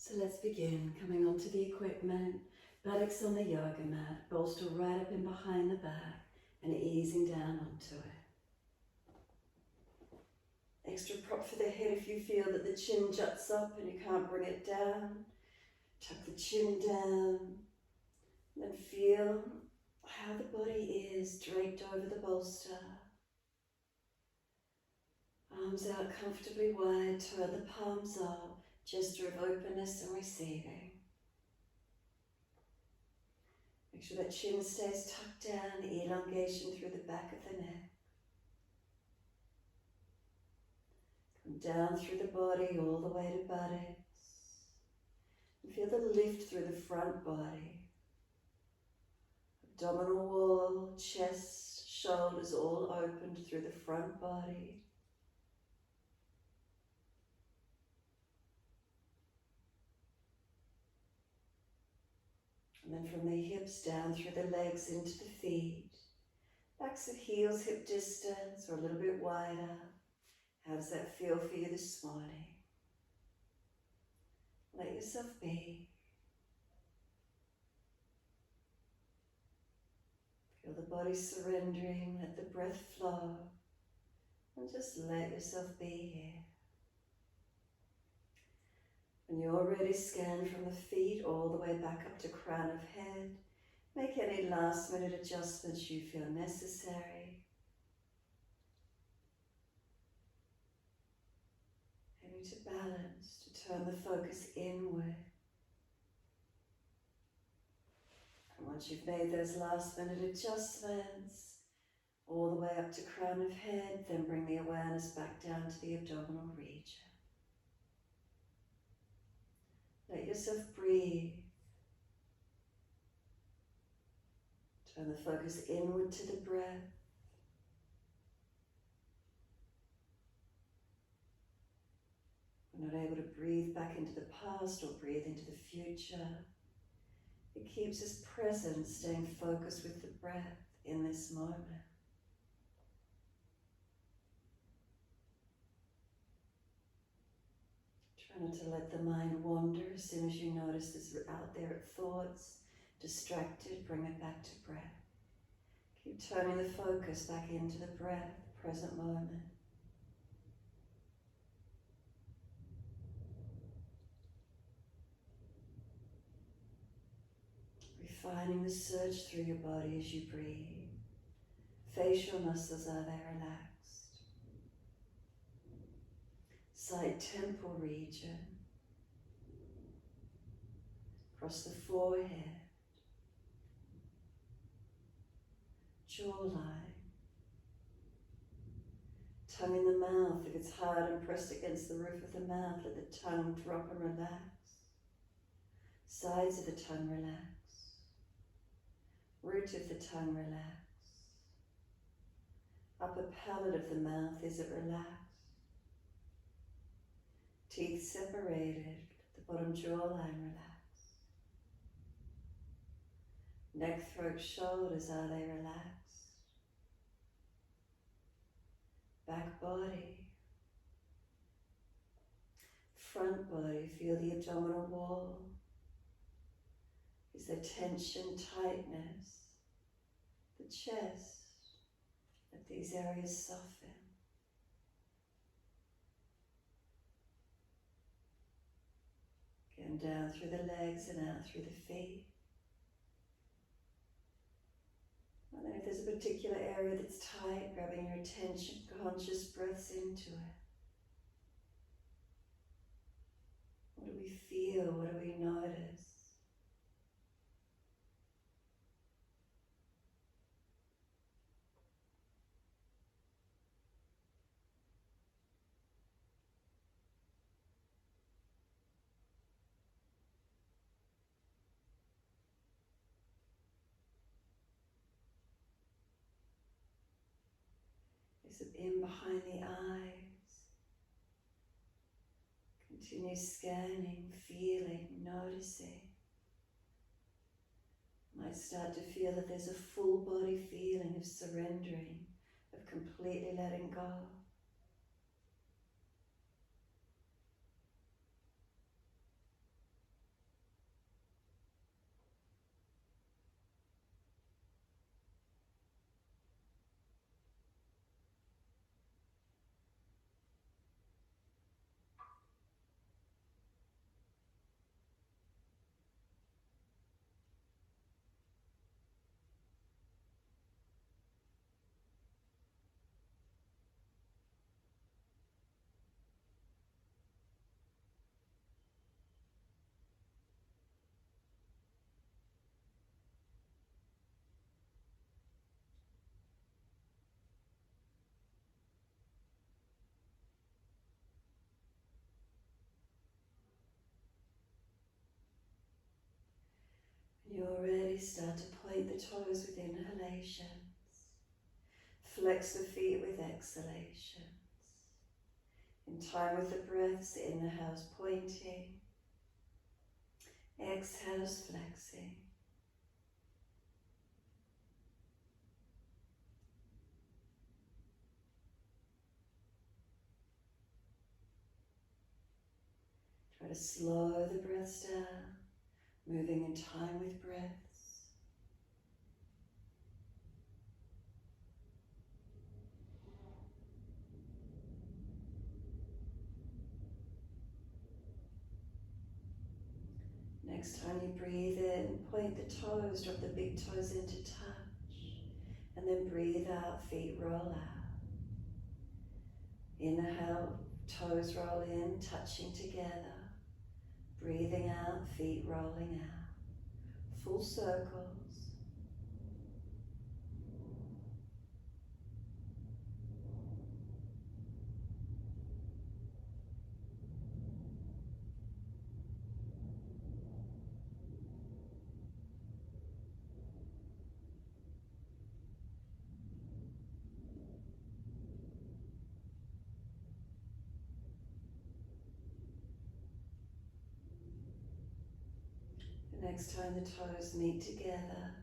So let's begin, coming onto the equipment, buttocks on the yoga mat, bolster right up in behind the back and easing down onto it. Extra prop for the head if you feel that the chin juts up and you can't bring it down. Tuck the chin down, then feel how the body is draped over the bolster. Arms out comfortably wide, turn the palms up, gesture of openness and receiving. Make sure that chin stays tucked down, elongation through the back of the neck. Come down through the body all the way to buttocks. And feel the lift through the front body. Abdominal wall, chest, shoulders all opened through the front body. And then from the hips down through the legs into the feet. Backs of heels hip distance or a little bit wider. How does that feel for you this morning? Let yourself be. Feel the body surrendering, let the breath flow, and just let yourself be here. When you're ready, scan from the feet all the way back up to crown of head. Make any last minute adjustments you feel necessary. Aiming to balance, to turn the focus inward. And once you've made those last minute adjustments, all the way up to crown of head, then bring the awareness back down to the abdominal region. Let yourself breathe. Turn the focus inward to the breath. We're not able to breathe back into the past or breathe into the future. It keeps us present, staying focused with the breath in this moment. Try not to let the mind wander. As soon as you notice there's out there thoughts, distracted, bring it back to breath. Keep turning the focus back into the breath, present moment. Refining the surge through your body as you breathe. Facial muscles, are they relaxed? Side temple region. Across the forehead. Jawline. Tongue in the mouth. If it's hard and pressed against the roof of the mouth, let the tongue drop and relax. Sides of the tongue relax. Root of the tongue relax. Upper palate of the mouth, is it relaxed? Teeth separated, the bottom jawline relaxed. Neck, throat, shoulders, are they relaxed? Back body. Front body, feel the abdominal wall. Is there tension, tightness? The chest, let these areas soften. Again, down through the legs and out through the feet. And then if there's a particular area that's tight, grabbing your attention, conscious breaths into it. What do we feel? What do we notice? Is it in behind the eyes? Continue scanning, feeling, noticing. Might start to feel that there's a full body feeling of surrendering, of completely letting go. belly, start to point the toes with inhalations. Flex the feet with exhalations. In time with the breaths, inhales pointing, exhales flexing. Try to slow the breaths down, moving in time with breaths. Next time you breathe in, point the toes, drop the big toes into touch, and then breathe out, feet roll out. Inhale, toes roll in, touching together. Breathing out, feet rolling out. Full circles. The next time the toes meet together,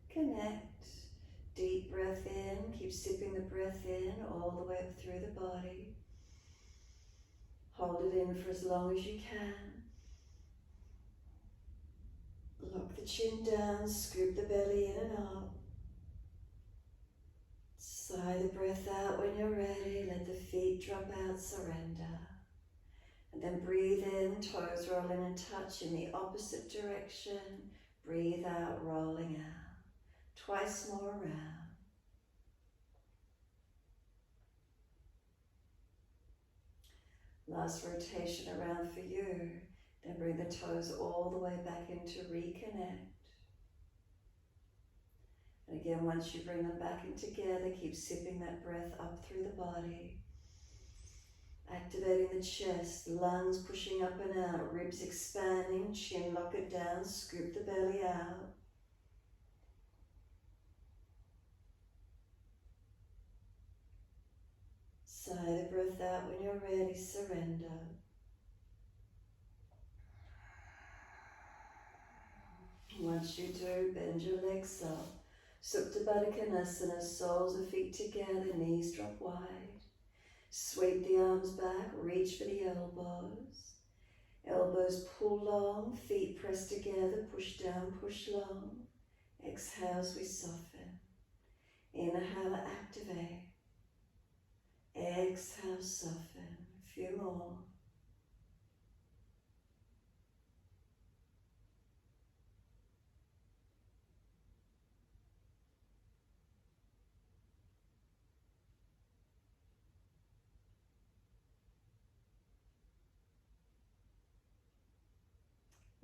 connect. Deep breath in, keep sipping the breath in all the way up through the body. Hold it in for as long as you can. Lock the chin down, scoop the belly in and up. Sigh the breath out when you're ready, let the feet drop out, surrender. And then breathe in, toes rolling and touch in the opposite direction. Breathe out, rolling out. Twice more around. Last rotation around for you. Then bring the toes all the way back in to reconnect. And again, once you bring them back in together, keep sipping that breath up through the body. Activating the chest, lungs pushing up and out, ribs expanding, chin lock it down, scoop the belly out. Sigh the breath out when you're ready, surrender. Once you do, bend your legs up. Supta Baddha Konasana, soles of feet together, knees drop wide. Sweep the arms back, reach for the elbows. Elbows pull long, feet press together, push down, push long. Exhale as we soften. Inhale, activate. Exhale, soften. A few more.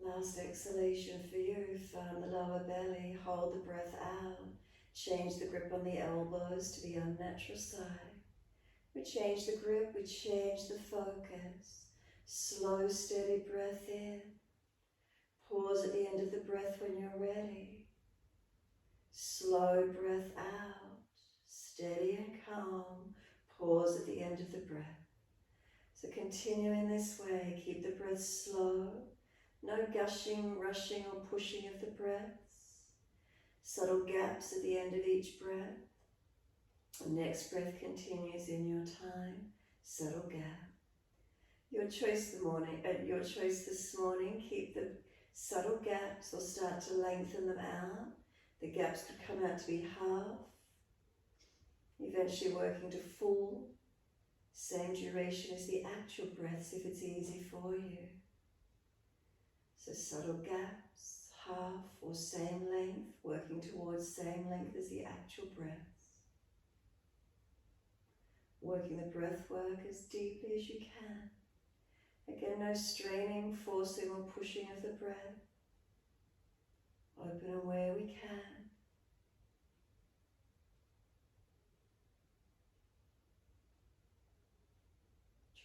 Last exhalation for you, firm the lower belly, hold the breath out, change the grip on the elbows to the unnatural side. We change the grip, we change the focus. Slow, steady breath in. Pause at the end of the breath when you're ready. Slow breath out, steady and calm. Pause at the end of the breath. So continue in this way, keep the breath slow. No gushing, rushing or pushing of the breaths. Subtle gaps at the end of each breath. The next breath continues in your time. Subtle gap. Your choice this morning, keep the subtle gaps or start to lengthen them out. The gaps could come out to be half. Eventually working to full. Same duration as the actual breaths if it's easy for you. So subtle gaps, half or same length, working towards same length as the actual breaths. Working the breath work as deeply as you can. Again, no straining, forcing or pushing of the breath. Open and where we can.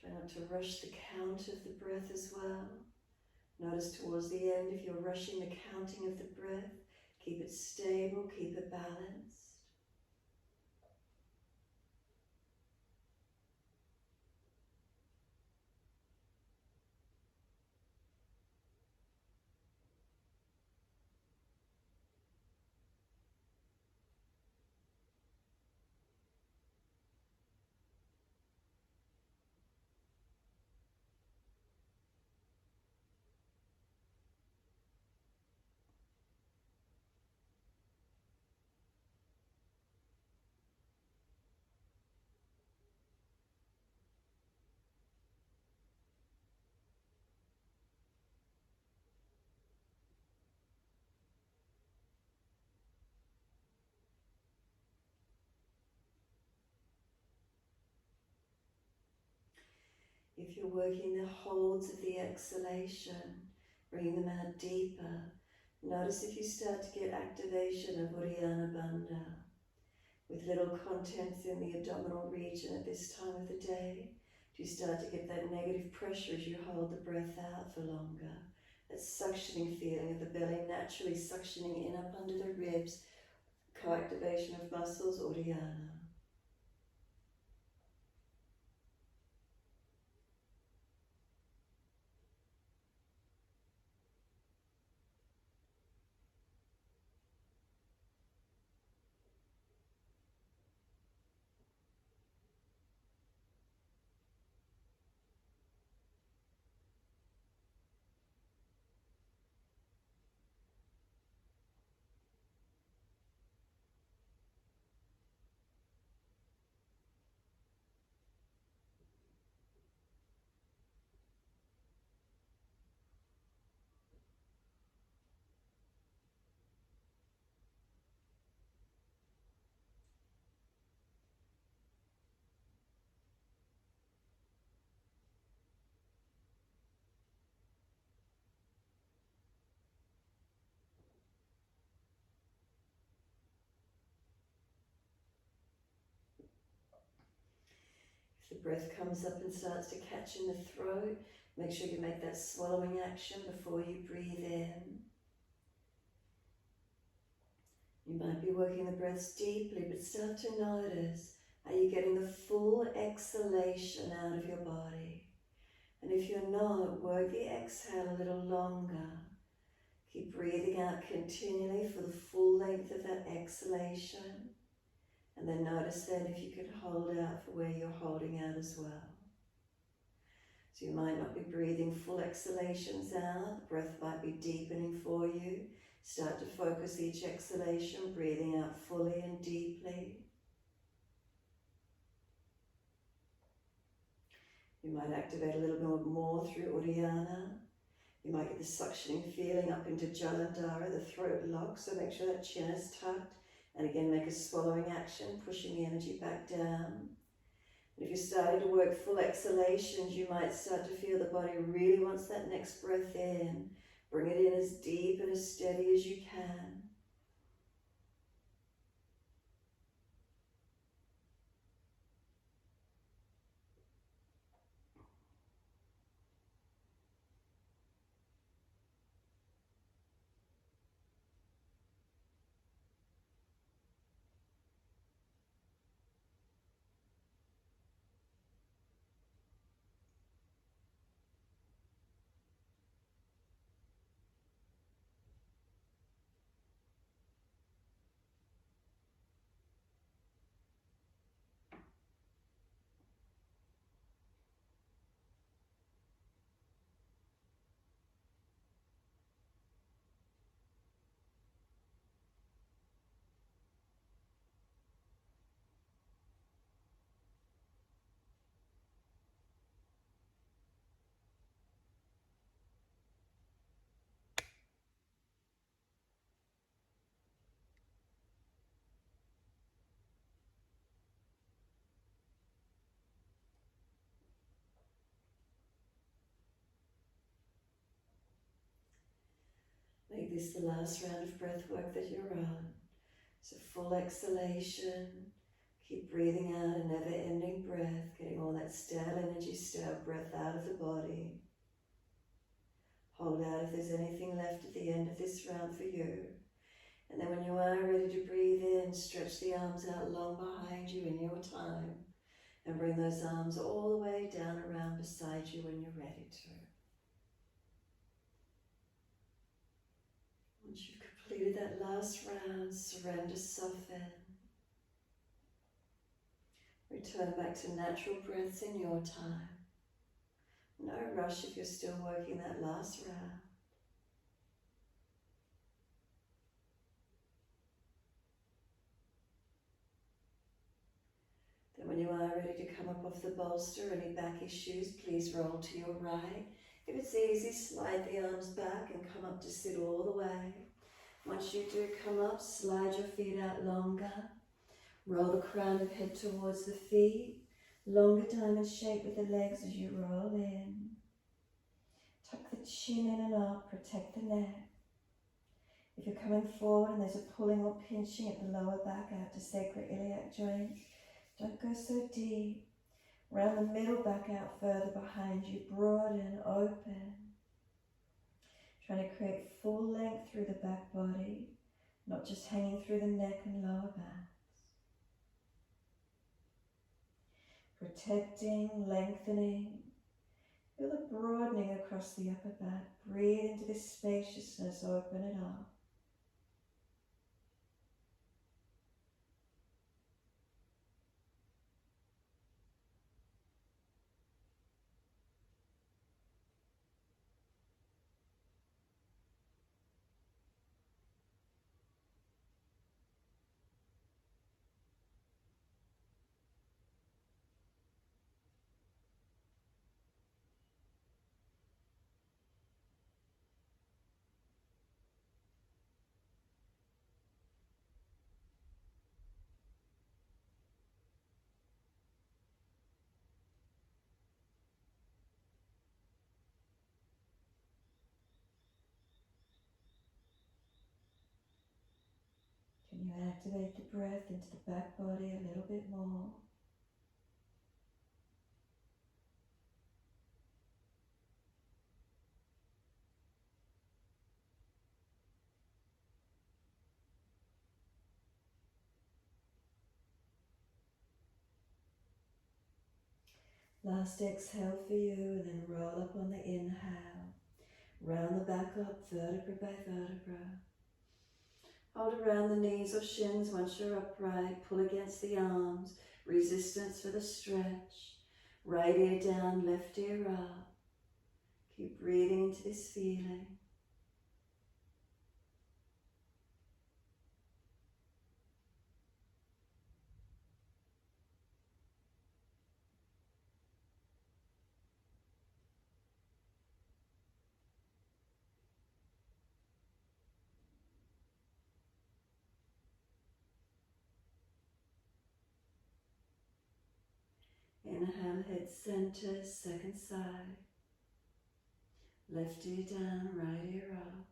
Try not to rush the count of the breath as well. Notice towards the end, if you're rushing the counting of the breath, Keep it stable, keep it balanced. If you're working the holds of the exhalation, bringing them out deeper, notice if you start to get activation of Uddiyana Bandha with little contents in the abdominal region at this time of the day. Do you start to get that negative pressure as you hold the breath out for longer? That suctioning feeling of the belly naturally suctioning in up under the ribs, co-activation of muscles, Uddiyana. If the breath comes up and starts to catch in the throat, make sure you make that swallowing action before you breathe in. You might be working the breaths deeply, but start to notice how you're getting the full exhalation out of your body. And if you're not, work the exhale a little longer. Keep breathing out continually for the full length of that exhalation. And then notice then if you can hold out for where you're holding out as well. So you might not be breathing full exhalations out. The breath might be deepening for you. Start to focus each exhalation, breathing out fully and deeply. You might activate a little bit more through Uddiyana. You might get the suctioning feeling up into Jalandhara, the throat lock, so make sure that chin is tucked. And again, make a swallowing action, pushing the energy back down. And if you're starting to work full exhalations, you might start to feel the body really wants that next breath in. Bring it in as deep and as steady as you can. Make this the last round of breath work that you're on. So full exhalation. Keep breathing out a never-ending breath, getting all that stale energy, stale breath out of the body. Hold out if there's anything left at the end of this round for you. And then when you are ready to breathe in, stretch the arms out long behind you in your time. And bring those arms all the way down around beside you when you're ready to. Once you've completed that last round, surrender, soften. Return back to natural breaths in your time. No rush if you're still working that last round. Then when you are ready to come up off the bolster, any back issues, please roll to your right. If it's easy, slide the arms back and come up to sit all the way. Once you do come up, slide your feet out longer. Roll the crown of head towards the feet. Longer diamond shape with the legs as you roll in. Tuck the chin in and up, protect the neck. If you're coming forward and there's a pulling or pinching at the lower back out to sacral iliac joints, don't go so deep. Round the middle back out further behind you, broaden, open. Trying to create full length through the back body, not just hanging through the neck and lower back. Protecting, lengthening. Feel the broadening across the upper back. Breathe into this spaciousness, open it up. Can you activate the breath into the back body a little bit more? Last exhale for you, and then roll up on the inhale. Round the back up, vertebra by vertebra. Hold around the knees or shins once you're upright. Pull against the arms. Resistance for the stretch. Right ear down, left ear up. Keep breathing into this feeling. Inhale, head center, second side. Left ear down, right ear up.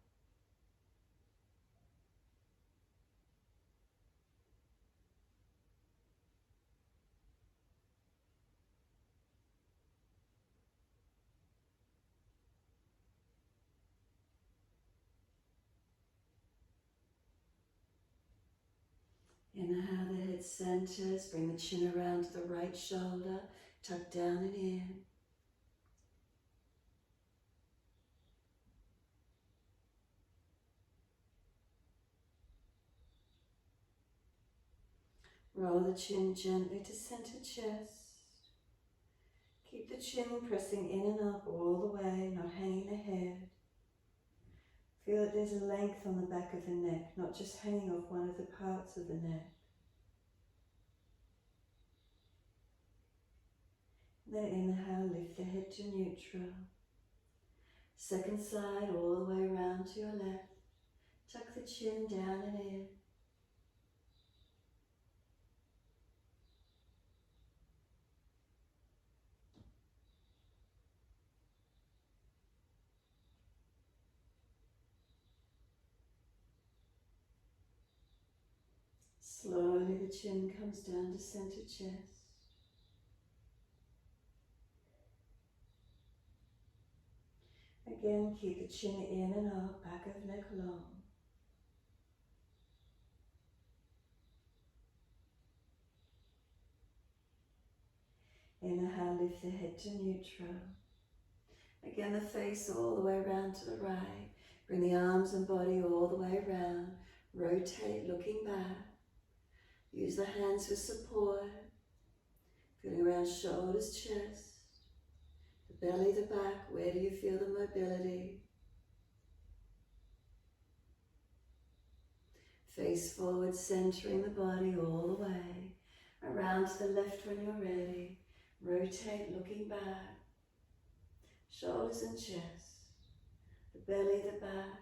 Inhale, the head centers, bring the chin around to the right shoulder, tuck down and in. Roll the chin gently to center chest. Keep the chin pressing in and up all the way, not hanging the head. Feel that there's a length on the back of the neck, not just hanging off one of the parts of the neck. Then inhale, lift the head to neutral. Second side, all the way around to your left. Tuck the chin down and in. Slowly the chin comes down to center chest. Again, keep the chin in and up, back of neck long. Inhale, lift the head to neutral. Again, the face all the way around to the right. Bring the arms and body all the way around. Rotate, looking back. Use the hands for support. Feeling around shoulders, chest, the belly, the back. Where do you feel the mobility? Face forward, centering the body all the way. Around to the left when you're ready. Rotate, looking back. Shoulders and chest, the belly, the back.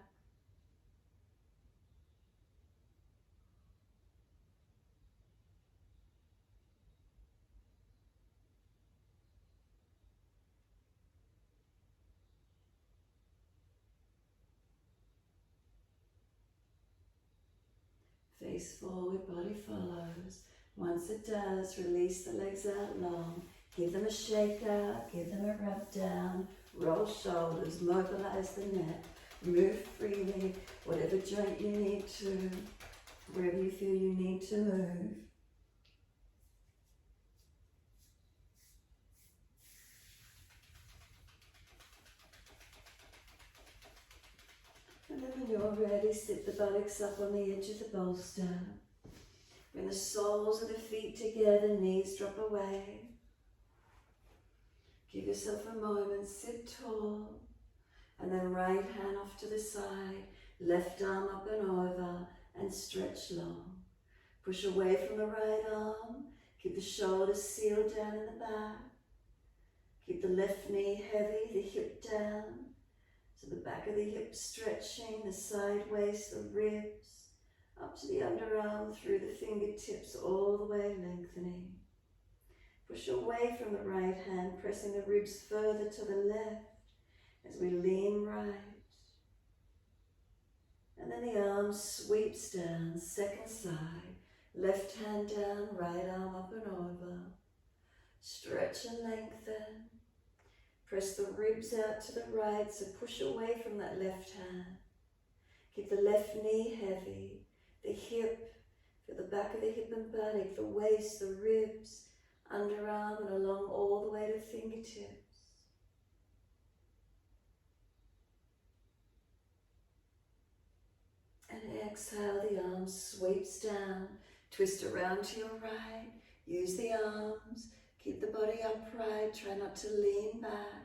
Face forward, body follows. Once it does, release the legs out long. Give them a shake out, give them a rub down. Roll shoulders, mobilize the neck. Move freely, whatever joint you need to, wherever you feel you need to move. And then when you're ready, sit the buttocks up on the edge of the bolster. Bring the soles of the feet together, knees drop away. Give yourself a moment, sit tall. And then right hand off to the side, left arm up and over, and stretch long. Push away from the right arm, keep the shoulders sealed down in the back. Keep the left knee heavy, the hip down. So the back of the hip stretching, the side waist, the ribs, up to the underarm, through the fingertips, all the way lengthening. Push away from the right hand, pressing the ribs further to the left as we lean right. And then the arm sweeps down, second side, left hand down, right arm up and over. Stretch and lengthen. Press the ribs out to the right, so push away from that left hand. Keep the left knee heavy, the hip, feel the back of the hip and buttock, the waist, the ribs, underarm and along all the way to fingertips. And exhale, the arms sweeps down, twist around to your right, use the arms, keep the body upright, try not to lean back.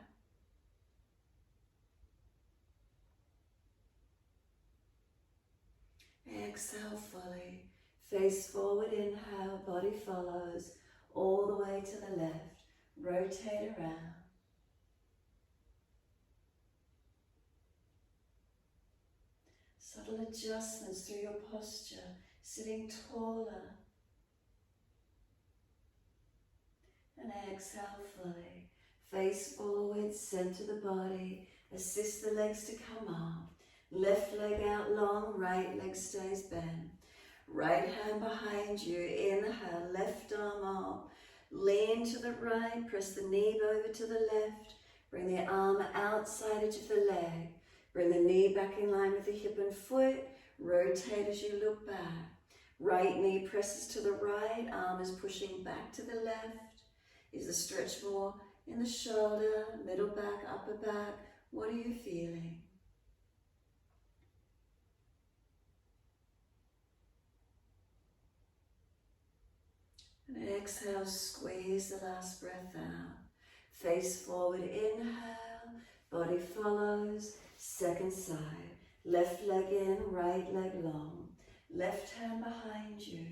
Exhale fully, face forward, inhale, body follows, all the way to the left, rotate around. Subtle adjustments through your posture, sitting taller. And exhale fully, face forward, center the body, assist the legs to come up. Left leg out long, right leg stays bent. Right hand behind you, inhale, left arm up. Lean to the right, press the knee over to the left. Bring the arm outside edge of the leg. Bring the knee back in line with the hip and foot. Rotate as you look back. Right knee presses to the right, arm is pushing back to the left. Is the stretch more in the shoulder, middle back, upper back? What are you feeling? And exhale, squeeze the last breath out. Face forward, inhale, body follows, second side. Left leg in, right leg long. Left hand behind you.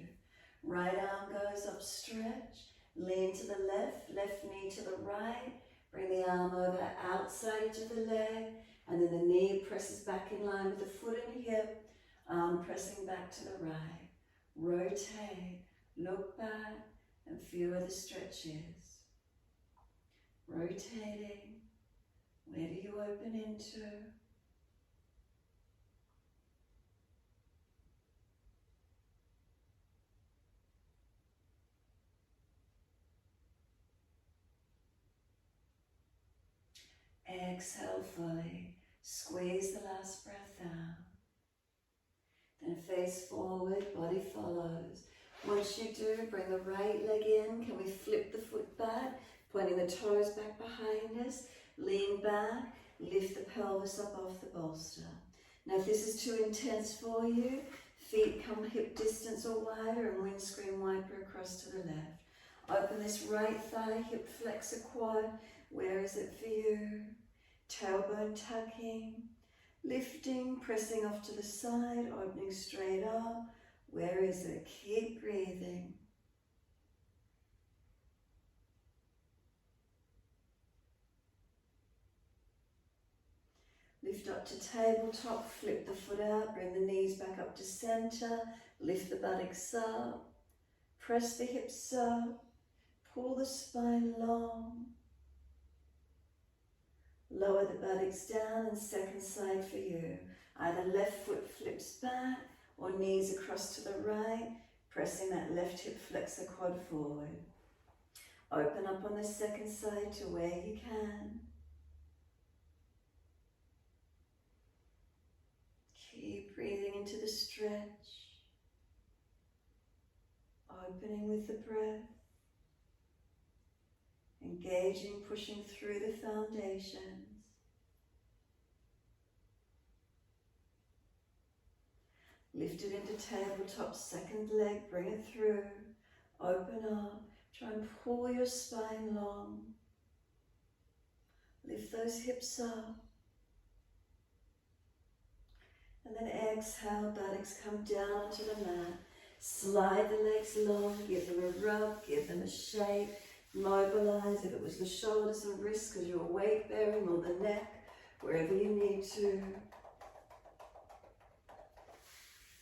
Right arm goes up, stretch. Lean to the left, left knee to the right. Bring the arm over outside edge of the leg. And then the knee presses back in line with the foot and hip. Arm pressing back to the right. Rotate, look back, and feel where the stretch is. Rotating. Where do you open into? Exhale fully. Squeeze the last breath out. Then face forward, body follows. Once you do, bring the right leg in. Can we flip the foot back? Pointing the toes back behind us, lean back, lift the pelvis up off the bolster. Now if this is too intense for you, feet come hip distance or wider and windscreen wiper across to the left. Open this right thigh, hip flexor quad. Where is it for you? Tailbone tucking, lifting, pressing off to the side, opening straight up. Where is it? Keep breathing. Lift up to tabletop, flip the foot out, bring the knees back up to center, lift the buttocks up, press the hips up, pull the spine long, lower the buttocks down, and second side for you. Either left foot flips back or knees across to the right, pressing that left hip flexor quad forward. Open up on the second side to where you can. Keep breathing into the stretch, opening with the breath, engaging, pushing through the foundations. Lift it into tabletop, second leg, bring it through, open up, try and pull your spine long, lift those hips up, and then exhale, buttocks come down onto the mat, slide the legs long, give them a rub, give them a shake, mobilize if it was the shoulders and wrists because you're weight bearing, or the neck, wherever you need to.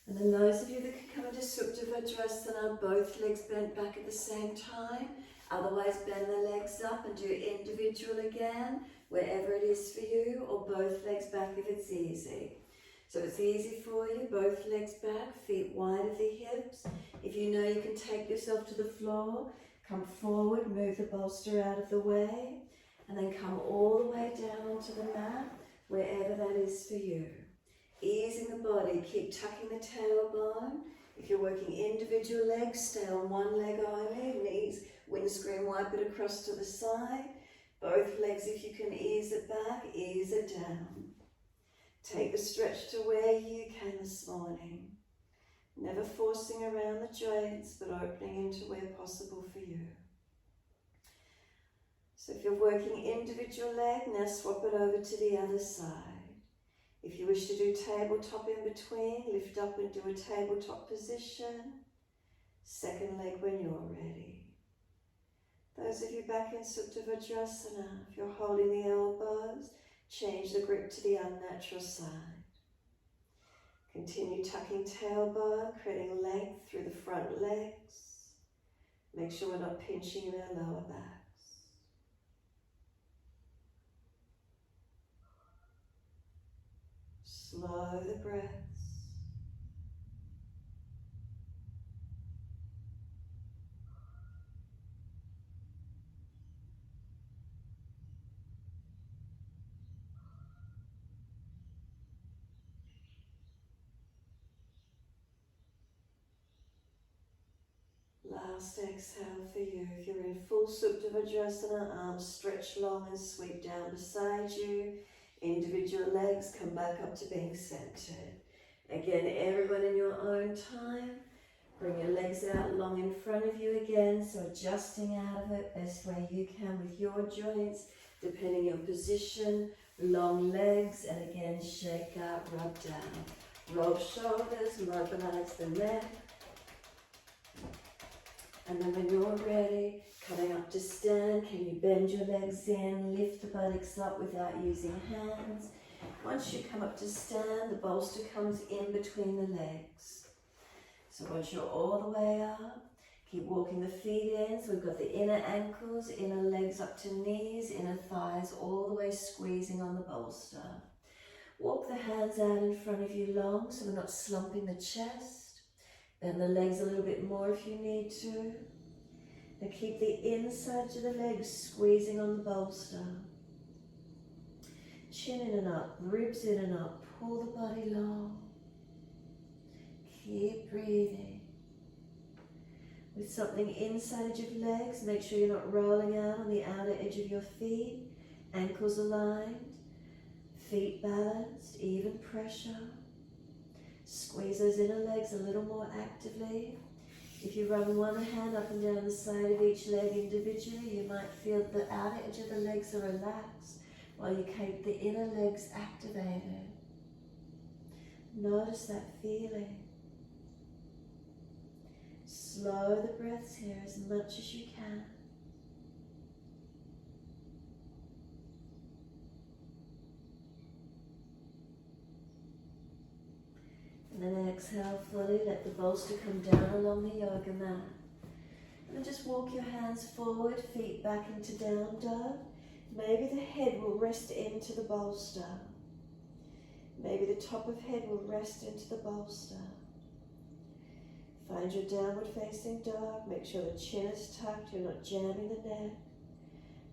And then those of you that can come into Supta Vajrasana, both legs bent back at the same time. Otherwise, bend the legs up and do individual again, wherever it is for you, or both legs back if it's easy. So it's easy for you, both legs back, feet wide of the hips. If you know you can take yourself to the floor, come forward, move the bolster out of the way, and then come all the way down onto the mat, wherever that is for you. Easing the body, keep tucking the tailbone. If you're working individual legs, stay on one leg only, knees windscreen wipe it across to the side. Both legs, if you can ease it back, ease it down. Take the stretch to where you can this morning. Never forcing around the joints, but opening into where possible for you. So if you're working individual leg, now swap it over to the other side. If you wish to do tabletop in between, lift up and do a tabletop position. Second leg when you're ready. Those of you back in Supta Vajrasana, if you're holding the elbows, change the grip to the unnatural side. Continue tucking tailbone, creating length through the front legs. Make sure we're not pinching in our lower backs. Slow the breaths. Last exhale for you. If you're in full Supta Vajrasana, arms stretch long and sweep down beside you. Individual legs come back up to being centered. Again, everyone in your own time. Bring your legs out long in front of you again, so adjusting out of it best way you can with your joints, depending your position. Long legs, and again, shake up, rub down. Roll shoulders, mobilize the neck. And then when you're ready, coming up to stand, can you bend your legs in, lift the buttocks up without using hands. Once you come up to stand, the bolster comes in between the legs. So once you're all the way up, keep walking the feet in. So we've got the inner ankles, inner legs up to knees, inner thighs all the way squeezing on the bolster. Walk the hands out in front of you long so we're not slumping the chest. Bend the legs a little bit more if you need to. Then keep the inside of the legs squeezing on the bolster. Chin in and up, ribs in and up, pull the body long. Keep breathing. With something inside edge of legs, make sure you're not rolling out on the outer edge of your feet. Ankles aligned, feet balanced, even pressure. Squeeze those inner legs a little more actively. If you run one hand up and down the side of each leg individually, you might feel the outer edge of the legs are relaxed while you keep the inner legs activated. Notice that feeling. Slow the breaths here as much as you can. And then exhale fully, let the bolster come down along the yoga mat. And then just walk your hands forward, feet back into down dog. Maybe the head will rest into the bolster. Maybe the top of head will rest into the bolster. Find your downward facing dog. Make sure the chin is tucked, you're not jamming the neck.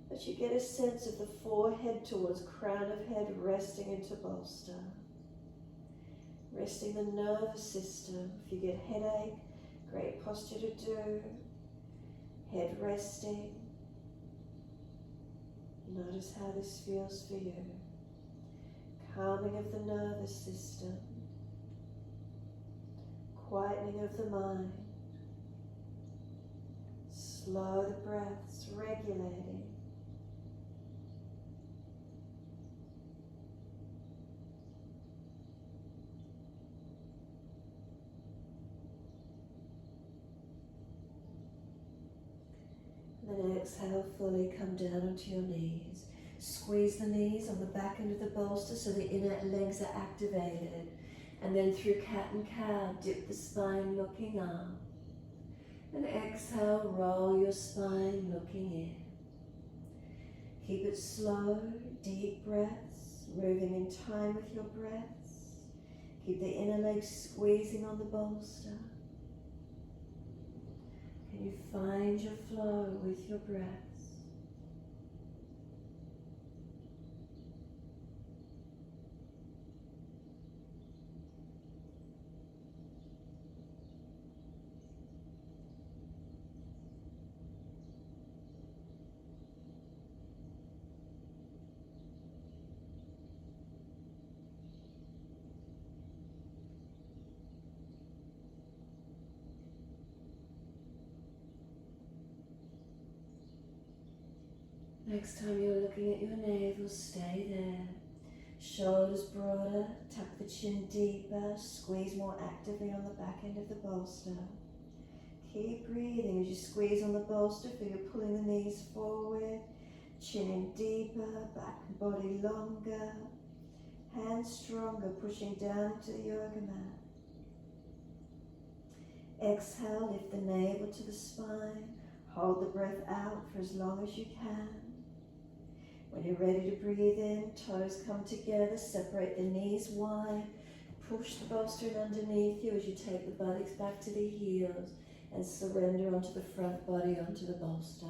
But you get a sense of the forehead towards crown of head resting into bolster. Resting the nervous system. If you get headache, great posture to do. Head resting. Notice how this feels for you. Calming of the nervous system. Quietening of the mind. Slow the breaths, regulating. And then exhale fully, come down onto your knees. Squeeze the knees on the back end of the bolster so the inner legs are activated. And then through cat and cow, dip the spine looking up. And exhale, roll your spine looking in. Keep it slow, deep breaths, moving in time with your breaths. Keep the inner legs squeezing on the bolster. Can you find your flow with your breaths? Next time you're looking at your navel, stay there. Shoulders broader, tuck the chin deeper, squeeze more actively on the back end of the bolster. Keep breathing as you squeeze on the bolster, feel you're pulling the knees forward, chin in deeper, back and body longer, hands stronger, pushing down to the yoga mat. Exhale, lift the navel to the spine, hold the breath out for as long as you can. When you're ready to breathe in, toes come together, separate the knees wide, push the bolster in underneath you as you take the buttocks back to the heels and surrender onto the front body, onto the bolster.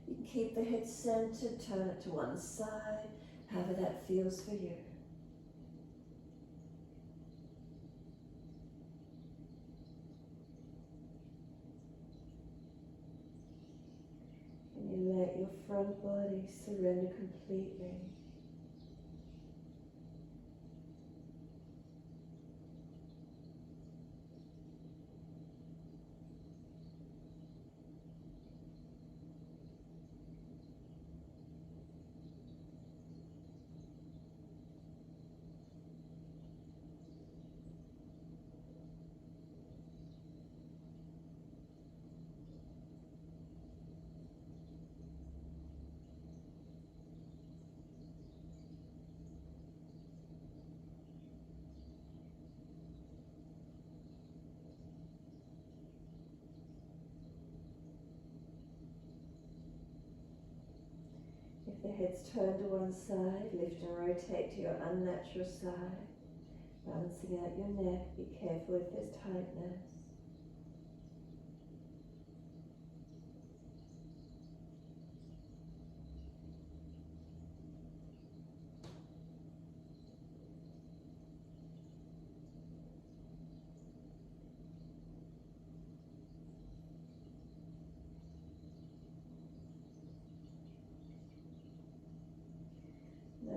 You can keep the head centered, turn it to one side, however that feels for you. And you let your front body surrender completely. If the head's turned to one side, lift and rotate to your unnatural side, balancing out your neck. Be careful if there's tightness.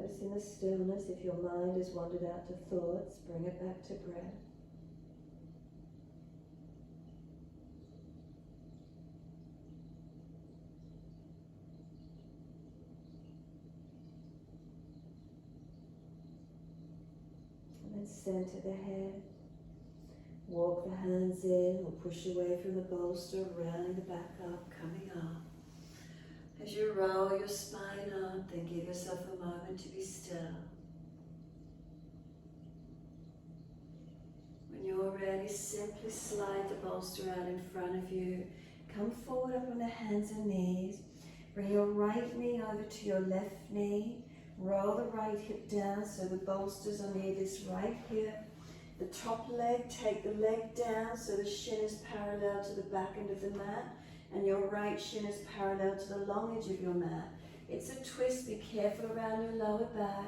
Noticing the stillness. If your mind has wandered out to thoughts, bring it back to breath. And then center the head. Walk the hands in or push away from the bolster, rounding the back up, coming up. As you roll your spine up, then give yourself a moment to be still. When you're ready, simply slide the bolster out in front of you. Come forward up on the hands and knees. Bring your right knee over to your left knee. Roll the right hip down so the bolster's on near this right hip. The top leg, take the leg down so the shin is parallel to the back end of the mat and your right shin is parallel to the long edge of your mat. It's a twist, be careful around your lower back,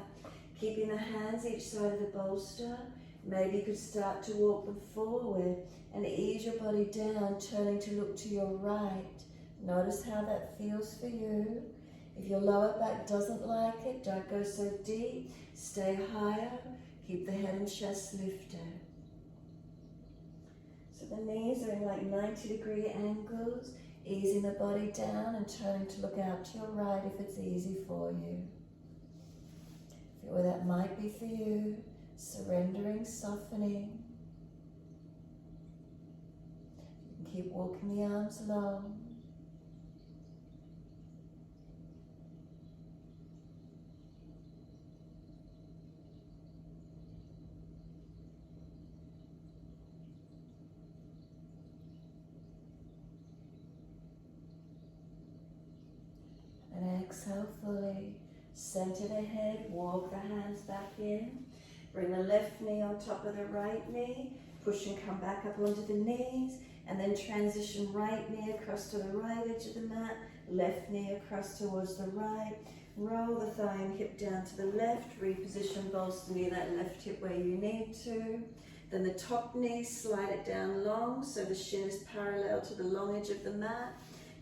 keeping the hands each side of the bolster. Maybe you could start to walk them forward and ease your body down, turning to look to your right. Notice how that feels for you. If your lower back doesn't like it, don't go so deep, stay higher. Keep the head and chest lifted. So the knees are in like 90-degree angles, easing the body down and turning to look out to your right if it's easy for you. Feel where that might be for you, surrendering, softening. You can keep walking the arms long. And exhale fully. Center the head, walk the hands back in. Bring the left knee on top of the right knee. Push and come back up onto the knees. And then transition right knee across to the right edge of the mat. Left knee across towards the right. Roll the thigh and hip down to the left. Reposition bolster near that left hip where you need to. Then the top knee, slide it down long so the shin is parallel to the long edge of the mat.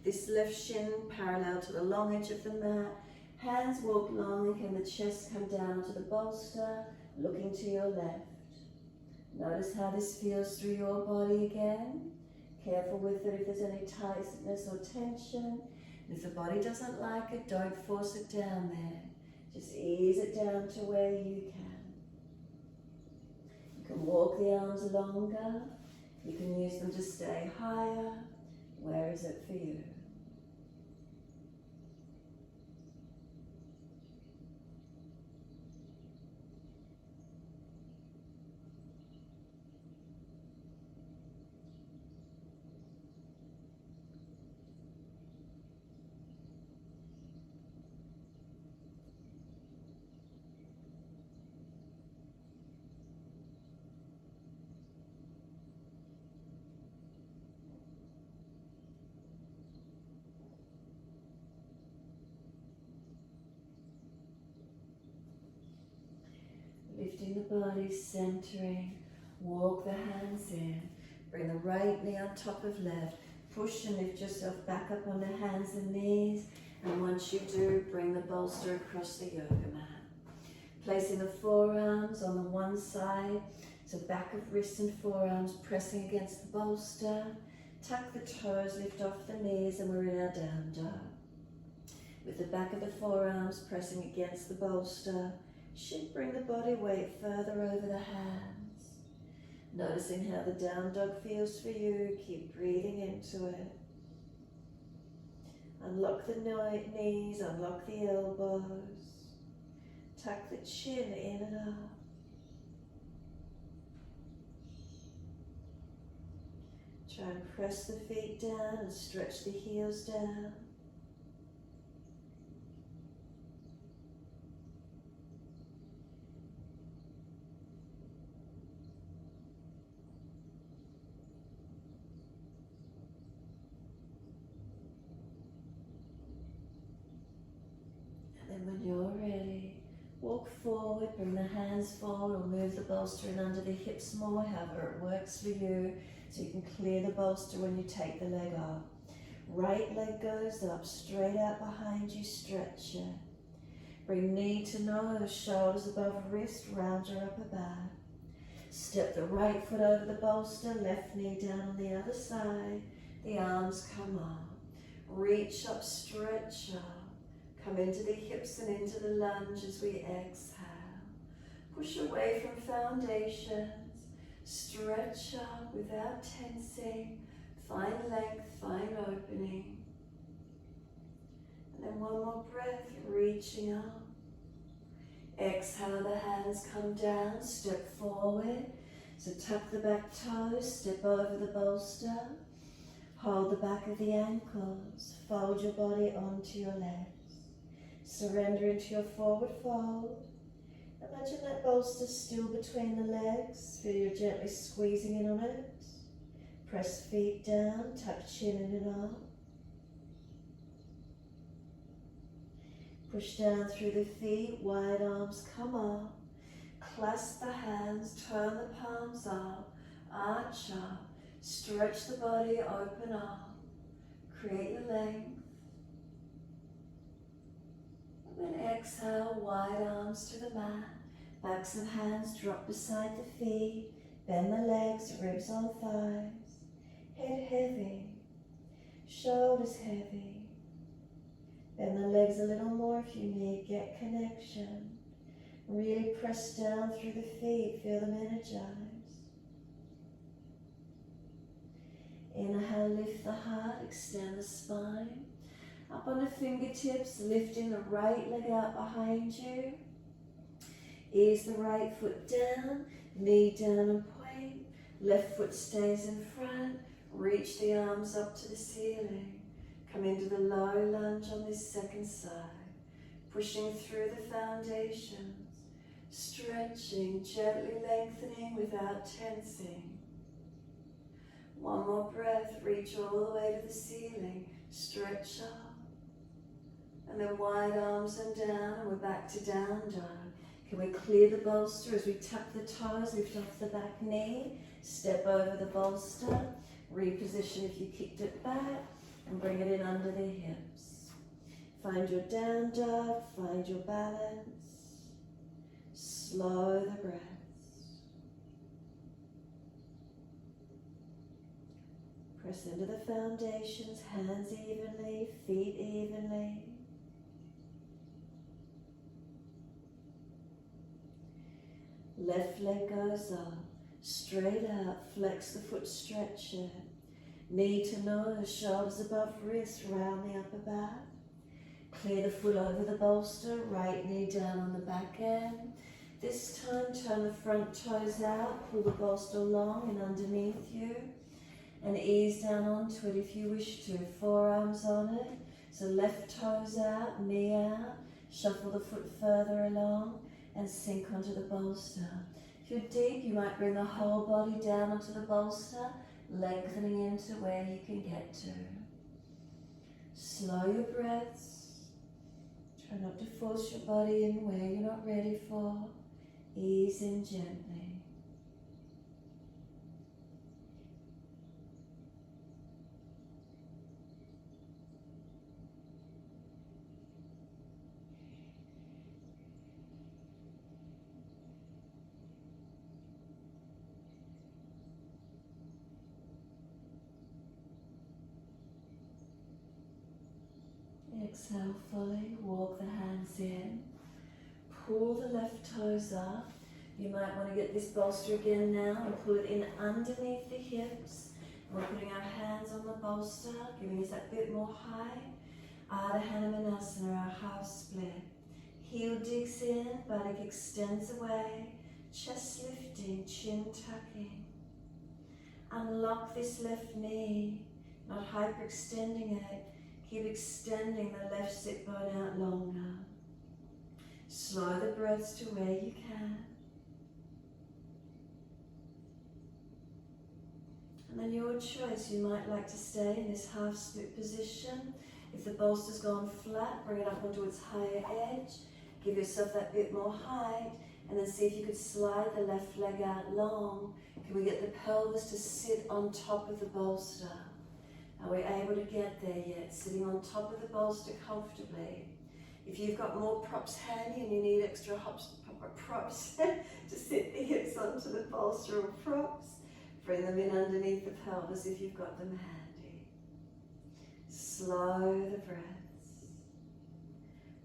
This left shin parallel to the long edge of the mat. Hands walk long and can the chest come down onto the bolster, looking to your left. Notice how this feels through your body again. Careful with it if there's any tightness or tension. And if the body doesn't like it, don't force it down there. Just ease it down to where you can. You can walk the arms longer. You can use them to stay higher. Where is it for you? Lifting the body, centering, walk the hands in, bring the right knee on top of left, push and lift yourself back up on the hands and knees, and once you do, bring the bolster across the yoga mat. Placing the forearms on the one side, so back of wrists and forearms pressing against the bolster, tuck the toes, lift off the knees, and we're in our down dog. With the back of the forearms pressing against the bolster, should bring the body weight further over the hands. Noticing how the down dog feels for you, keep breathing into it. Unlock the knees, unlock the elbows. Tuck the chin in and up. Try and press the feet down and stretch the heels down. And when you're ready, walk forward, bring the hands forward or move the bolster in under the hips more, however it works for you, so you can clear the bolster when you take the leg off. Right leg goes up, straight out behind you, stretch it. Bring knee to nose, shoulders above wrist, round your upper back. Step the right foot over the bolster, left knee down on the other side. The arms come up. Reach up, stretch up. Come into the hips and into the lunge as we exhale. Push away from foundations. Stretch up without tensing. Find length, find opening. And then one more breath, reaching up. Exhale, the hands come down, step forward. So tuck the back toes, step over the bolster. Hold the back of the ankles. Fold your body onto your legs. Surrender into your forward fold. Imagine that bolster still between the legs. Feel you're gently squeezing in on it. Press feet down, tuck chin in and up. Push down through the feet, wide arms come up. Clasp the hands, turn the palms up, arch up. Stretch the body, open up. Create your length. And then exhale, wide arms to the mat. Backs and hands drop beside the feet. Bend the legs, ribs on thighs. Head heavy, shoulders heavy. Bend the legs a little more if you need, get connection. Really press down through the feet, feel them energize. Inhale, lift the heart, extend the spine. Up on the fingertips, lifting the right leg out behind you. Ease the right foot down, knee down and point. Left foot stays in front. Reach the arms up to the ceiling. Come into the low lunge on this second side. Pushing through the foundations. Stretching, gently lengthening without tensing. One more breath, reach all the way to the ceiling. Stretch up. And then wide arms and down, and we're back to down dog. Can we clear the bolster as we tuck the toes, lift off the back knee, step over the bolster. Reposition if you kicked it back and bring it in under the hips. Find your down dog, find your balance. Slow the breaths. Press into the foundations, hands evenly, feet evenly. Left leg goes up. Straight out, flex the foot, stretch it. Knee to nose, shoulders above wrist, round the upper back. Clear the foot over the bolster, right knee down on the back end. This time, turn the front toes out, pull the bolster long and underneath you. And ease down onto it if you wish to. Forearms on it, so left toes out, knee out. Shuffle the foot further along and sink onto the bolster. If you're deep, you might bring the whole body down onto the bolster, lengthening into where you can get to. Slow your breaths. Try not to force your body in where you're not ready for. Ease in gently. Exhale fully, walk the hands in, pull the left toes up. You might want to get this bolster again now and pull it in underneath the hips. We're putting our hands on the bolster, giving us that bit more height. Ardha Hanumanasana, our half split. Heel digs in, buttock extends away, chest lifting, chin tucking. Unlock this left knee, not hyperextending it. Keep extending the left sit bone out longer. Slow the breaths to where you can. And then your choice, you might like to stay in this half split position. If the bolster's gone flat, bring it up onto its higher edge. Give yourself that bit more height. And then see if you could slide the left leg out long. Can we get the pelvis to sit on top of the bolster? Are we able to get there yet? Sitting on top of the bolster comfortably. If you've got more props handy and you need extra props to sit the hips onto the bolster or props, bring them in underneath the pelvis if you've got them handy. Slow the breaths.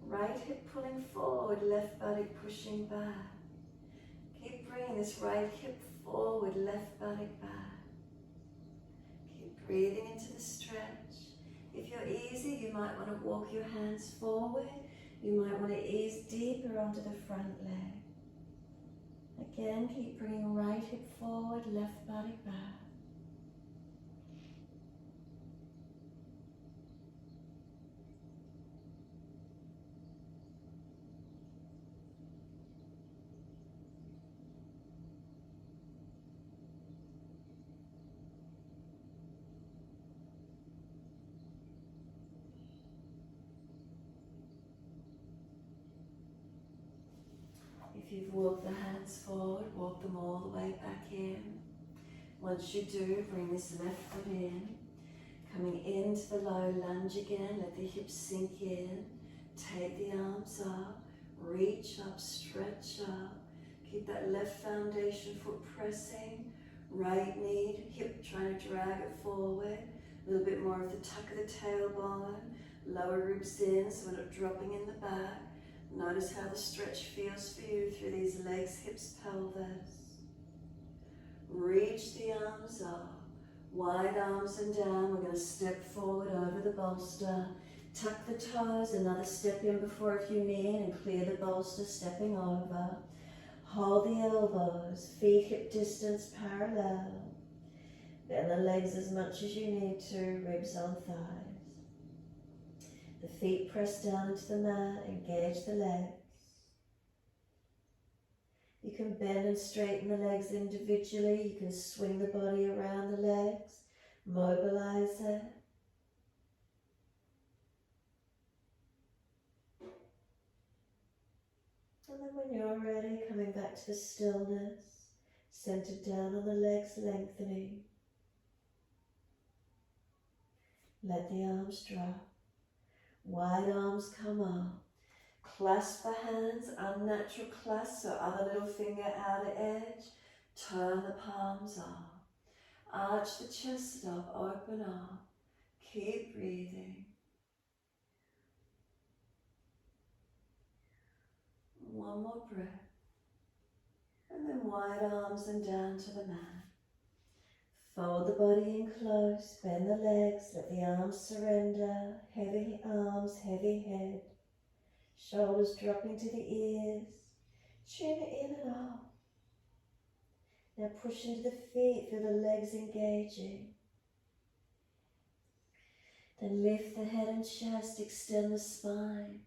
Right hip pulling forward, left buttock pushing back. Keep bringing this right hip forward, left buttock back. Keep breathing into the stretch. If you're easy, you might want to walk your hands forward. You might want to ease deeper onto the front leg. Again, keep bringing right hip forward, left buttock back. If you've walked the hands forward, walk them all the way back in. Once you do, bring this left foot in. Coming into the low lunge again, let the hips sink in. Take the arms up, reach up, stretch up. Keep that left foundation foot pressing. Right knee, hip trying to drag it forward. A little bit more of the tuck of the tailbone. Lower ribs in so we're not dropping in the back. Notice how the stretch feels for you through these legs, hips, pelvis. Reach the arms up. Wide arms and down. We're going to step forward over the bolster. Tuck the toes, another step in before if you need, and clear the bolster, stepping over. Hold the elbows, feet hip distance parallel. Bend the legs as much as you need to, ribs on thighs. The feet press down into the mat, engage the legs. You can bend and straighten the legs individually. You can swing the body around the legs, mobilize it. And then when you're ready, coming back to the stillness, centered down on the legs, lengthening. Let the arms drop. Wide arms come up. Clasp the hands, unnatural clasp, so other little finger outer edge. Turn the palms up. Arch the chest up, open up. Keep breathing. One more breath. And then wide arms and down to the mat. Fold the body in close, bend the legs, let the arms surrender. Heavy arms, heavy head. Shoulders dropping to the ears. Chin in and up. Now push into the feet, feel the legs engaging. Then lift the head and chest, extend the spine.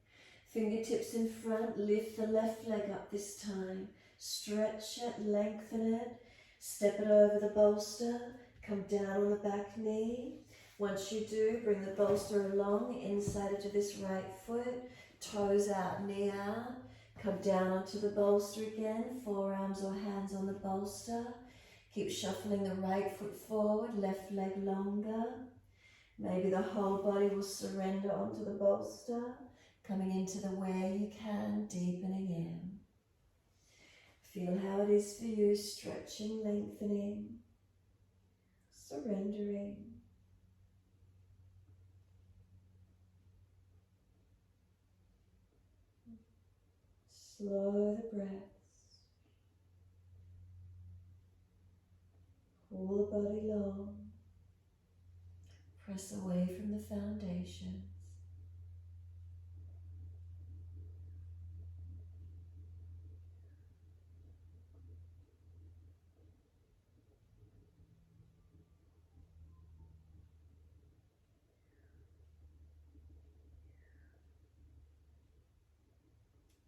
Fingertips in front, lift the left leg up this time. Stretch it, lengthen it. Step it over the bolster. Come down on the back knee. Once you do, bring the bolster along, inside into this right foot. Toes out, knee out. Come down onto the bolster again. Forearms or hands on the bolster. Keep shuffling the right foot forward, left leg longer. Maybe the whole body will surrender onto the bolster. Coming into the where you can, deepening in. Feel how it is for you, stretching, lengthening, surrendering. Slow the breaths. Pull the body long. Press away from the foundations.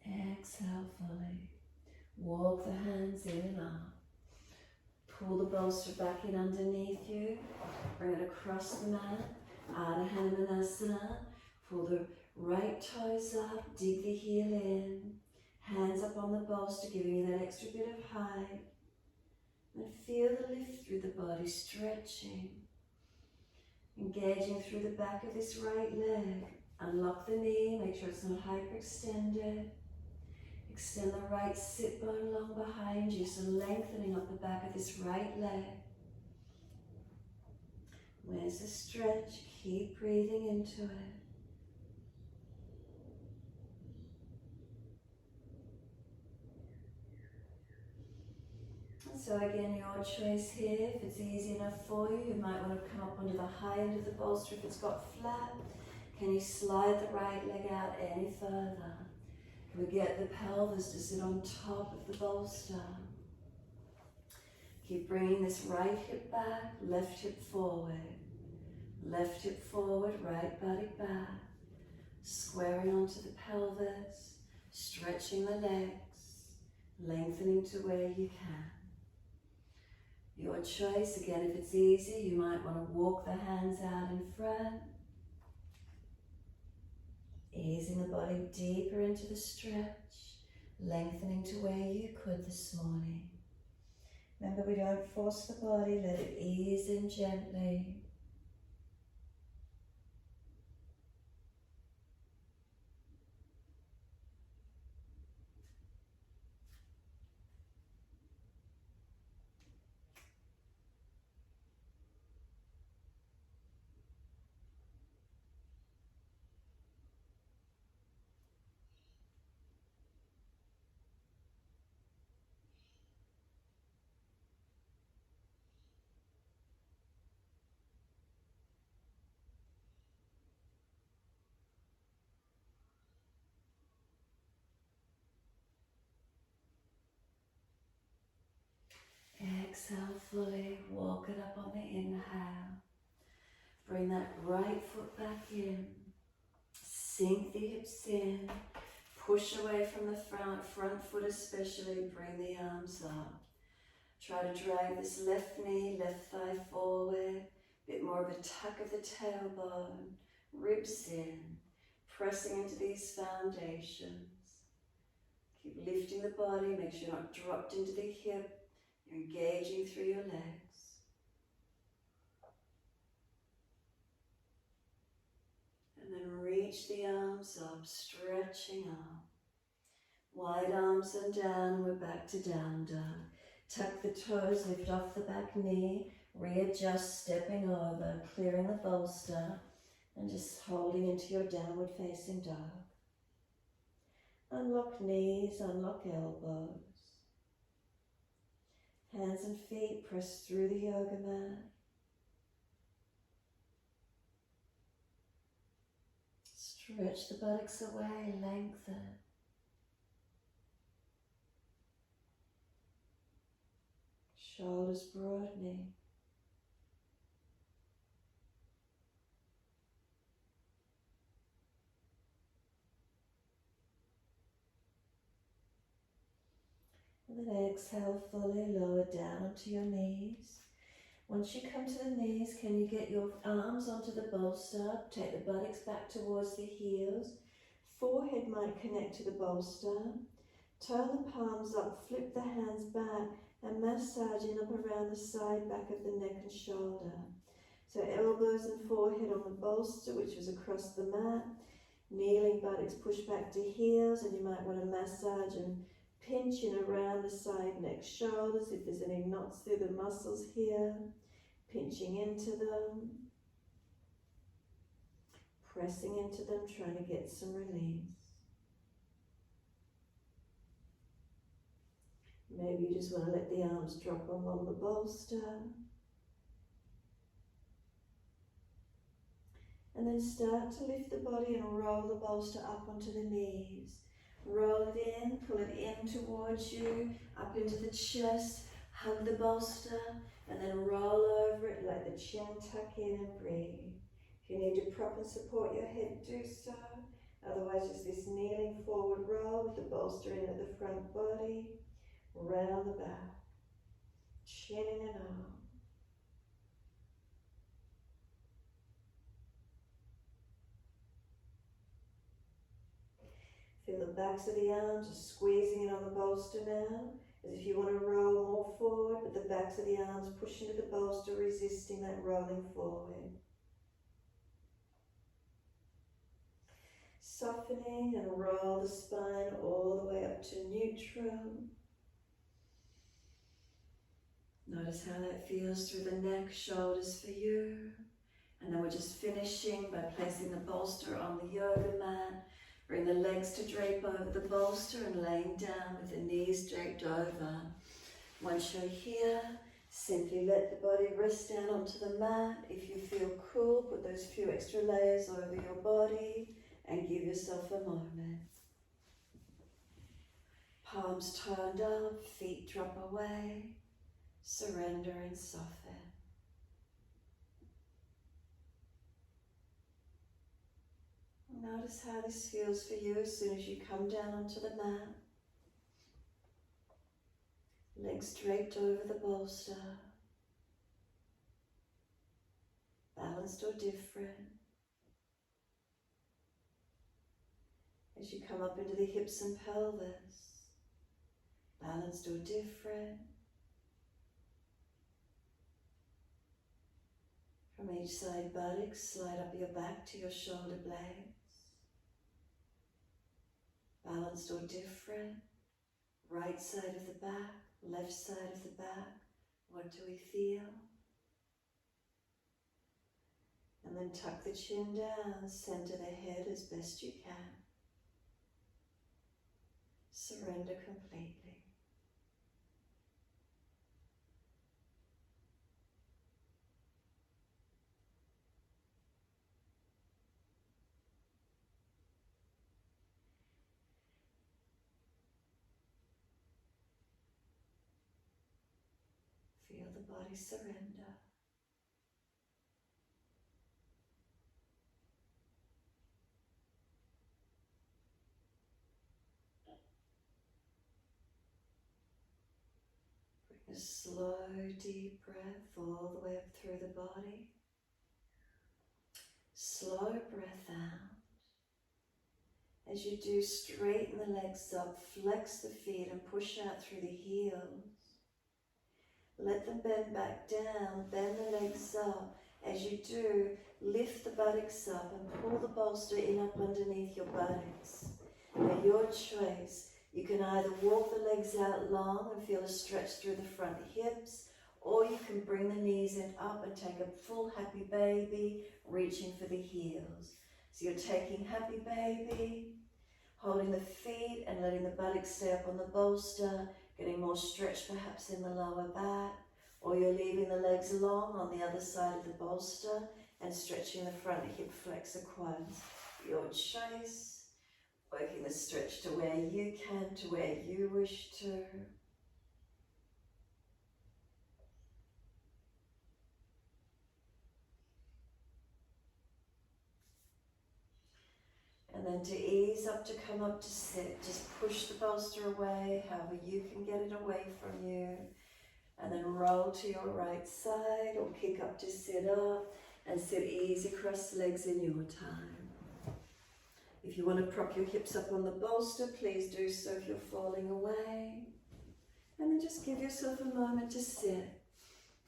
Exhale fully. Walk the hands in and up. Pull the bolster back in underneath you. Bring it across the mat. Ardha Hanumanasana. Pull the right toes up. Dig the heel in. Hands up on the bolster, giving you that extra bit of height. And feel the lift through the body, stretching. Engaging through the back of this right leg. Unlock the knee, make sure it's not hyperextended. Extend the right sit bone long behind you, so lengthening up the back of this right leg. Where's the stretch? Keep breathing into it. And so again, your choice here. If it's easy enough for you, you might want to come up onto the high end of the bolster if it's got flat. Can you slide the right leg out any further? Can we get the pelvis to sit on top of the bolster? Keep bringing this right hip back, left hip forward. Left hip forward, right body back. Squaring onto the pelvis, stretching the legs, lengthening to where you can. Your choice, again, if it's easy, you might want to walk the hands out in front. Easing the body deeper into the stretch, lengthening to where you could this morning. Remember, we don't force the body, let it ease in gently. Exhale fully, walk it up on the inhale. Bring that right foot back in. Sink the hips in. Push away from the front foot especially. Bring the arms up. Try to drag this left knee, left thigh forward. Bit more of a tuck of the tailbone. Ribs in. Pressing into these foundations. Keep lifting the body. Make sure you're not dropped into the hip. You're engaging through your legs. And then reach the arms up, stretching up. Wide arms and down, we're back to down dog. Tuck the toes, lift off the back knee, readjust, stepping over, clearing the bolster, and just holding into your downward facing dog. Unlock knees, unlock elbows. Hands and feet press through the yoga mat. Stretch the buttocks away, lengthen. Shoulders broadening. And then exhale fully, lower down onto your knees. Once you come to the knees, can you get your arms onto the bolster? Take the buttocks back towards the heels. Forehead might connect to the bolster. Turn the palms up, flip the hands back, and massaging up around the side back of the neck and shoulder. So elbows and forehead on the bolster, which was across the mat. Kneeling buttocks push back to heels, and you might want to massage and pinch in around the side, neck, shoulders. If there's any knots through the muscles here, pinching into them. Pressing into them, trying to get some release. Maybe you just want to let the arms drop along the bolster. And then start to lift the body and roll the bolster up onto the knees. Roll it in, pull it in towards you, up into the chest, hug the bolster, and then roll over it, let the chin tuck in and breathe. If you need to prop and support your head, do so. Otherwise, just this kneeling forward roll with the bolster in at the front body, round the back, chin in and out. Feel the backs of the arms just squeezing in on the bolster now, as if you want to roll more forward, but the backs of the arms push into the bolster, resisting that rolling forward. Softening and roll the spine all the way up to neutral. Notice how that feels through the neck, shoulders for you. And then we're just finishing by placing the bolster on the yoga mat. Bring the legs to drape over the bolster and laying down with the knees draped over. Once you're here, simply let the body rest down onto the mat. If you feel cool, put those few extra layers over your body and give yourself a moment. Palms turned up, feet drop away. Surrender and soften. Notice how this feels for you as soon as you come down onto the mat. Legs draped over the bolster. Balanced or different. As you come up into the hips and pelvis. Balanced or different. From each side buttocks, slide up your back to your shoulder blades. Balanced or different. Right side of the back, left side of the back. What do we feel? And then tuck the chin down, center the head as best you can. Surrender completely. Feel the body surrender. Bring a slow, deep breath all the way up through the body. Slow breath out. As you do, straighten the legs up, flex the feet and push out through the heels. Let them bend back down, bend the legs up. As you do, lift the buttocks up and pull the bolster in up underneath your buttocks. Now your choice. You can either walk the legs out long and feel a stretch through the front hips, or you can bring the knees in up and take a full happy baby, reaching for the heels. So you're taking happy baby, holding the feet and letting the buttocks stay up on the bolster, getting more stretch perhaps in the lower back, or you're leaving the legs long on the other side of the bolster and stretching the front hip flexor quads. Your choice. Working the stretch to where you can, to where you wish to. And then to ease up, to come up to sit, just push the bolster away, however you can get it away from you. And then roll to your right side or kick up to sit up and sit easy cross legs in your time. If you want to prop your hips up on the bolster, please do so if you're falling away. And then just give yourself a moment to sit.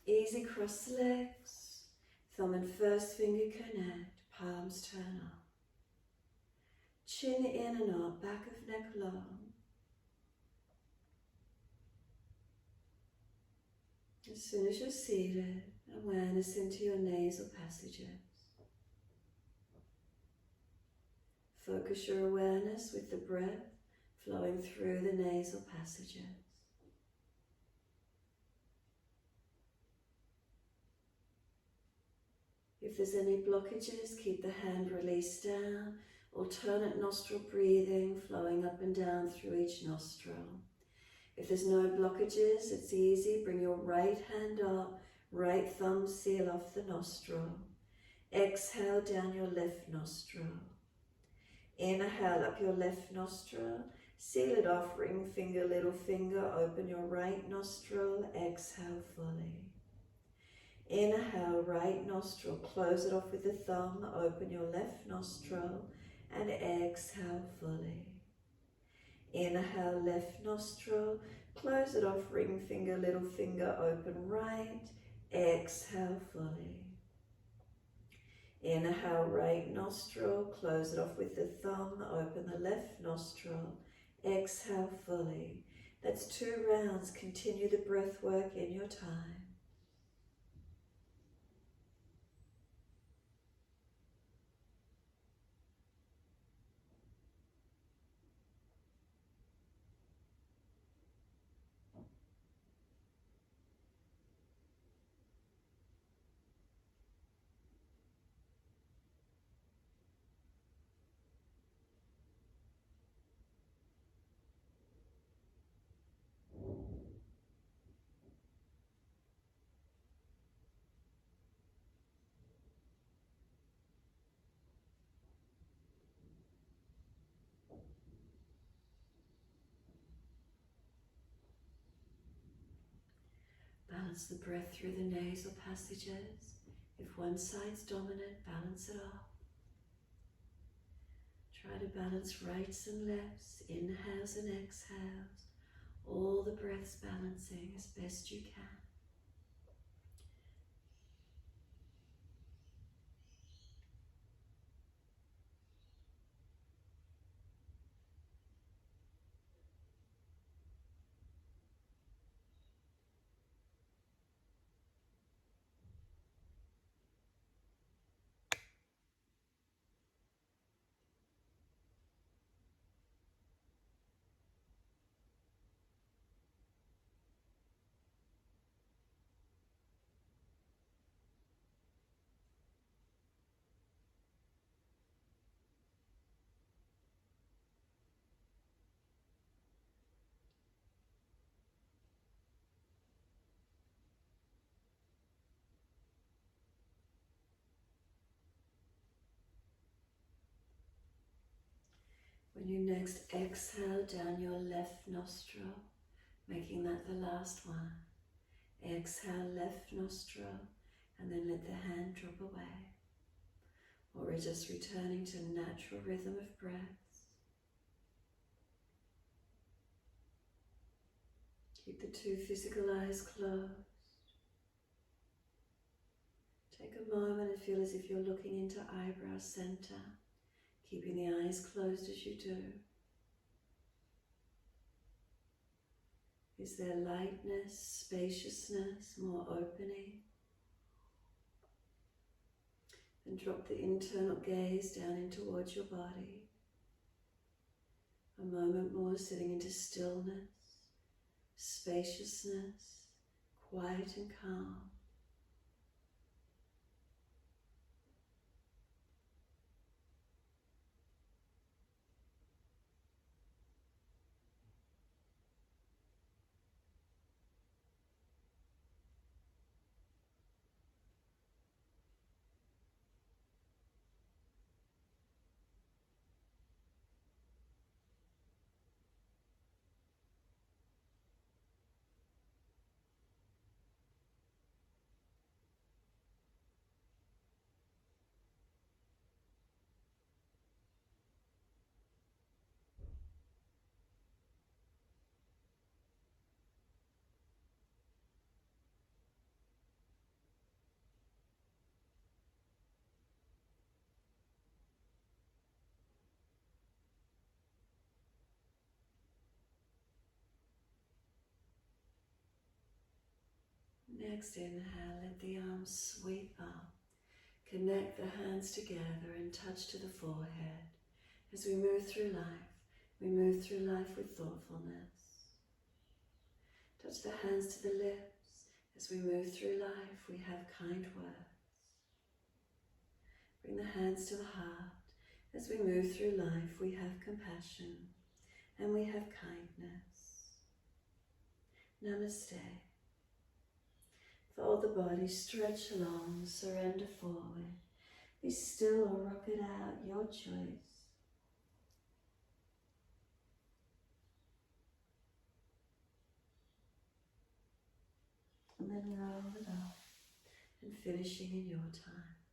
Easy cross legs, thumb and first finger connect, palms turn up. Chin in and up, back of neck long. As soon as you're seated, awareness into your nasal passages. Focus your awareness with the breath flowing through the nasal passages. If there's any blockages, keep the hand released down. Alternate nostril breathing flowing up and down through each nostril. If there's no blockages, it's easy. Bring your right hand up, right thumb seal off the nostril. Exhale down your left nostril. Inhale up your left nostril, seal it off, ring finger, little finger, open your right nostril, exhale fully. Inhale, right nostril, close it off with the thumb, open your left nostril, and exhale fully. Inhale, left nostril, close it off, ring finger, little finger, open right, exhale fully. Inhale, right nostril, close it off with the thumb, open the left nostril. Exhale fully. That's 2 rounds. Continue the breath work in your time. Balance the breath through the nasal passages. If one side's dominant, balance it off. Try to balance rights and lefts, inhales and exhales. All the breaths balancing as best you can. When you next exhale down your left nostril, making that the last one. Exhale left nostril and then let the hand drop away. Or we're just returning to natural rhythm of breaths. Keep the 2 physical eyes closed. Take a moment and feel as if you're looking into eyebrow center, keeping the eyes closed as you do. Is there lightness, spaciousness, more opening? And drop the internal gaze down in towards your body. A moment more sitting into stillness, spaciousness, quiet and calm. Next inhale, let the arms sweep up. Connect the hands together and touch to the forehead. As we move through life, we move through life with thoughtfulness. Touch the hands to the lips. As we move through life, we have kind words. Bring the hands to the heart. As we move through life, we have compassion and we have kindness. Namaste. Fold the body, stretch long, surrender forward. Be still or rock it out, your choice. And then roll it up and finishing in your time.